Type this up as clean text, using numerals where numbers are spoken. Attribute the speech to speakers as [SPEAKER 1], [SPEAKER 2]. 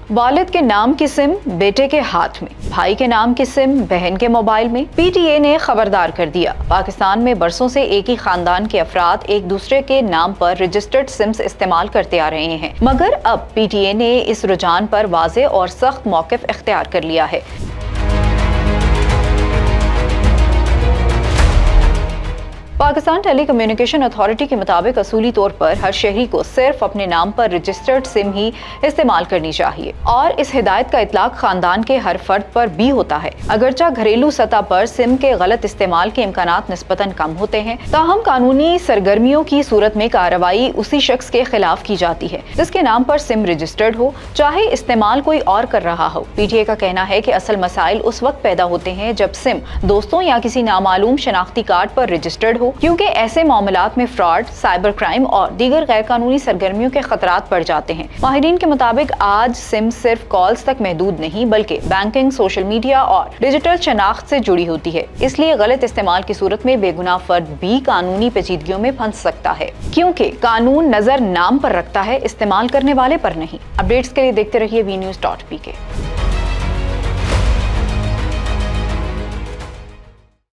[SPEAKER 1] والد کے نام کی سم بیٹے کے ہاتھ میں، بھائی کے نام کی سم بہن کے موبائل میں۔ پی ٹی اے نے خبردار کر دیا، پاکستان میں برسوں سے ایک ہی خاندان کے افراد ایک دوسرے کے نام پر رجسٹرڈ سمز استعمال کرتے آ رہے ہیں، مگر اب پی ٹی اے نے اس رجحان پر واضح اور سخت موقف اختیار کر لیا ہے۔ پاکستان ٹیلی کمیونیکیشن اتھارٹی کے مطابق اصولی طور پر ہر شہری کو صرف اپنے نام پر رجسٹرڈ سم ہی استعمال کرنی چاہیے، اور اس ہدایت کا اطلاق خاندان کے ہر فرد پر بھی ہوتا ہے۔ اگرچہ گھریلو سطح پر سم کے غلط استعمال کے امکانات نسبتاً کم ہوتے ہیں، تاہم قانونی سرگرمیوں کی صورت میں کارروائی اسی شخص کے خلاف کی جاتی ہے جس کے نام پر سم رجسٹرڈ ہو، چاہے استعمال کوئی اور کر رہا ہو۔ پی ٹی اے کا کہنا ہے کہ اصل مسائل اس وقت پیدا ہوتے ہیں جب سم دوستوں یا کسی نامعلوم شناختی کارڈ پر رجسٹرڈ ہو، کیونکہ ایسے معاملات میں فراڈ، سائبر کرائم اور دیگر غیر قانونی سرگرمیوں کے خطرات بڑھ جاتے ہیں۔ ماہرین کے مطابق آج سم صرف کالز تک محدود نہیں بلکہ بینکنگ، سوشل میڈیا اور ڈیجیٹل شناخت سے جڑی ہوتی ہے، اس لیے غلط استعمال کی صورت میں بے گناہ فرد بھی قانونی پیچیدگیوں میں پھنس سکتا ہے، کیونکہ قانون نظر نام پر رکھتا ہے، استعمال کرنے والے پر نہیں۔ اپڈیٹس کے لیے دیکھتے رہیے وی نیوز.pk۔